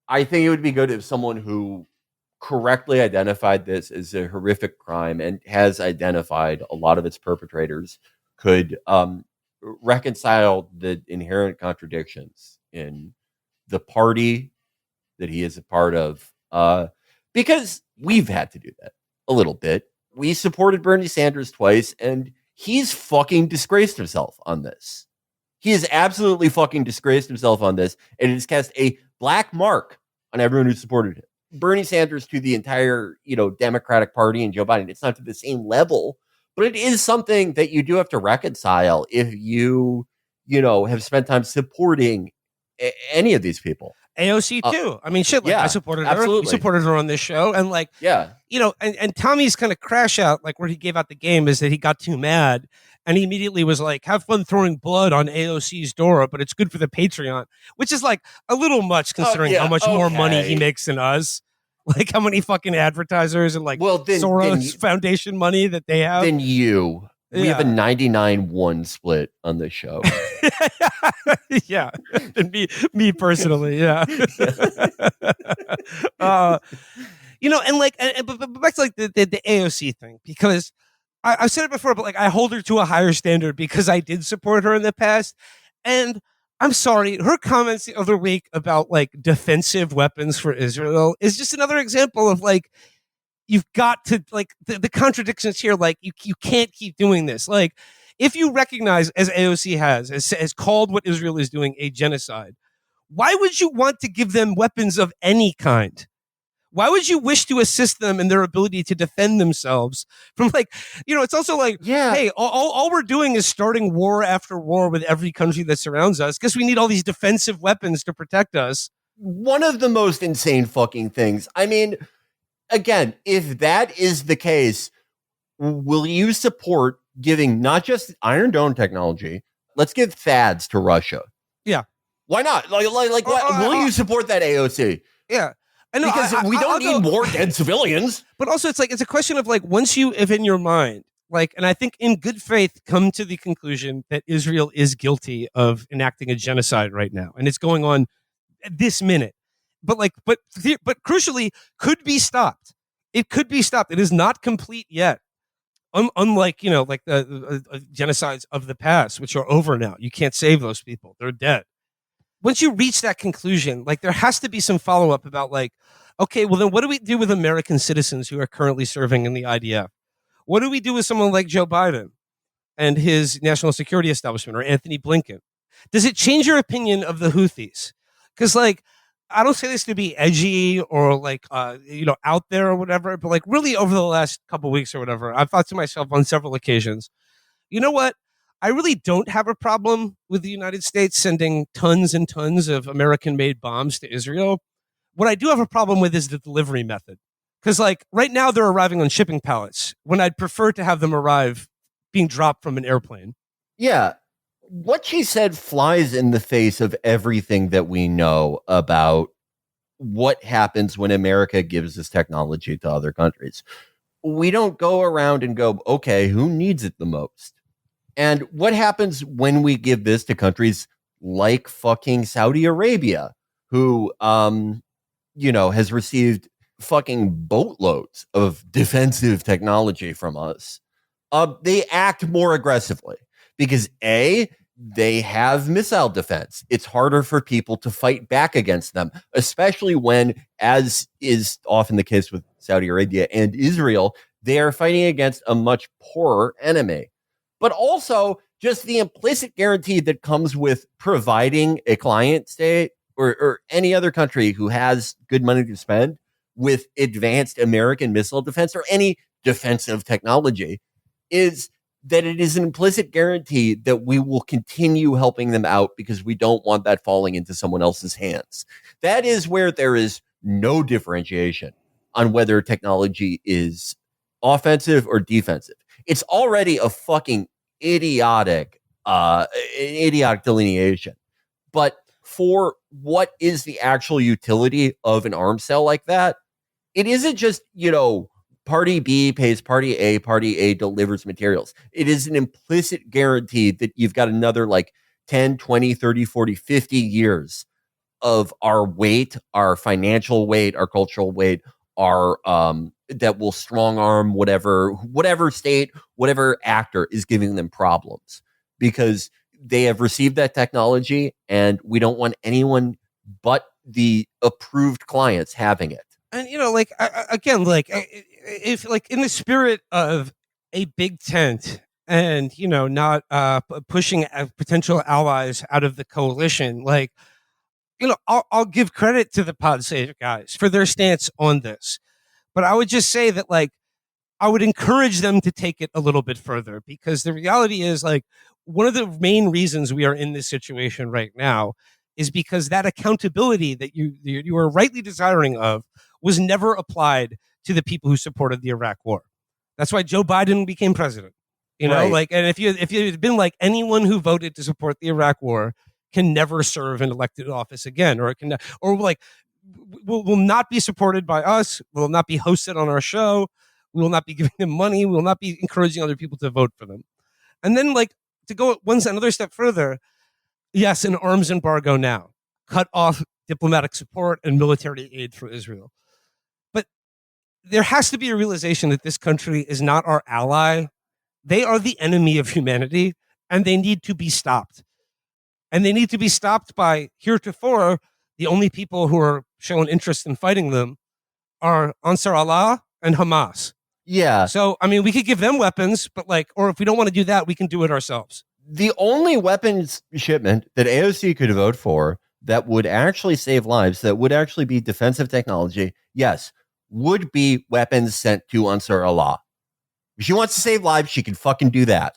I think it would be good if someone who correctly identified this as a horrific crime and has identified a lot of its perpetrators could reconcile the inherent contradictions in the party that he is a part of. Because we've had to do that a little bit. We supported Bernie Sanders twice, and he's fucking disgraced himself on this. He has absolutely fucking disgraced himself on this, and it has cast a black mark on everyone who supported him. Bernie Sanders to the entire, Democratic Party and Joe Biden, it's not to the same level, but it is something that you do have to reconcile if you, have spent time supporting any of these people. AOC too. I mean, shit. Like, yeah, I supported her. absolutely. We supported her on this show, and like, yeah, and Tommy's kind of crash out, like where he gave out the game, is that he got too mad, and he immediately was like, "Have fun throwing blood on AOC's door, but it's good for the Patreon," which is like a little much considering how much more money he makes than us. Like how many fucking advertisers and like Soros Foundation money that they have. Then we have a 99-1 split on this show. Yeah, and me personally, yeah. And like, but back to like the AOC thing, because I've said it before, but like I hold her to a higher standard because I did support her in the past, and I'm sorry, her comments the other week about like defensive weapons for Israel is just another example of like, you've got to like the contradictions here. Like you can't keep doing this. Like if you recognize, as AOC has called what Israel is doing a genocide, why would you want to give them weapons of any kind? Why would you wish to assist them in their ability to defend themselves from like, it's also like, hey, all we're doing is starting war after war with every country that surrounds us because we need all these defensive weapons to protect us. One of the most insane fucking things. I mean, again, if that is the case, will you support giving not just Iron Dome technology? Let's give THAADs to Russia. Yeah. Why not? Will you support that AOC? Yeah. Because we don't need more dead civilians. But also, it's a question of like, once you, if in your mind, like, and I think in good faith, come to the conclusion that Israel is guilty of enacting a genocide right now, and it's going on this minute. But crucially, could be stopped. It could be stopped. It is not complete yet. Unlike like the genocides of the past, which are over now. You can't save those people; they're dead. Once you reach that conclusion, like there has to be some follow up about like, okay, well then what do we do with American citizens who are currently serving in the IDF? What do we do with someone like Joe Biden and his national security establishment, or Anthony Blinken? Does it change your opinion of the Houthis? Because like, I don't say this to be edgy or like, out there or whatever, but like really over the last couple of weeks or whatever, I've thought to myself on several occasions, you know what? I really don't have a problem with the United States sending tons and tons of American-made bombs to Israel. What I do have a problem with is the delivery method. Because like right now they're arriving on shipping pallets when I'd prefer to have them arrive being dropped from an airplane. Yeah. What she said flies in the face of everything that we know about what happens when America gives this technology to other countries. We don't go around and go, okay, who needs it the most? And what happens when we give this to countries like fucking Saudi Arabia, who, has received fucking boatloads of defensive technology from us? They act more aggressively because they have missile defense. It's harder for people to fight back against them, especially when, as is often the case with Saudi Arabia and Israel, they are fighting against a much poorer enemy. But also just the implicit guarantee that comes with providing a client state or any other country who has good money to spend with advanced American missile defense or any defensive technology is that it is an implicit guarantee that we will continue helping them out because we don't want that falling into someone else's hands. That is where there is no differentiation on whether technology is offensive or defensive. It's already a fucking idiotic delineation. But for what is the actual utility of an arms sale like that, it isn't just, party B pays party A delivers materials. It is an implicit guarantee that you've got another like 10, 20, 30, 40, 50 years of our weight, our financial weight, our cultural weight, our that will strong arm whatever state, whatever actor is giving them problems, because they have received that technology, and we don't want anyone but the approved clients having it. And like again, like if like in the spirit of a big tent, and not pushing potential allies out of the coalition, like I'll give credit to the Pod Save guys for their stance on this, but I would just say that, like, I would encourage them to take it a little bit further, because the reality is, like, one of the main reasons we are in this situation right now is because that accountability that you are rightly desiring of was never applied to the people who supported the Iraq War. That's why Joe Biden became president. Right. Like, and if you had been like, anyone who voted to support the Iraq War can never serve in elected office again, or it can, or like will not be supported by us, will not be hosted on our show, we will not be giving them money, we will not be encouraging other people to vote for them. And then, like, to go another step further, yes, an arms embargo now, cut off diplomatic support and military aid for Israel. But there has to be a realization that this country is not our ally. They are the enemy of humanity, and they need to be stopped. And they need to be stopped by, heretofore, the only people who are showing interest in fighting them are Ansar Allah and Hamas. Yeah. So, I mean, we could give them weapons, but like, or if we don't want to do that, we can do it ourselves. The only weapons shipment that AOC could vote for that would actually save lives, that would actually be defensive technology, yes, would be weapons sent to Ansar Allah. If she wants to save lives, she can fucking do that.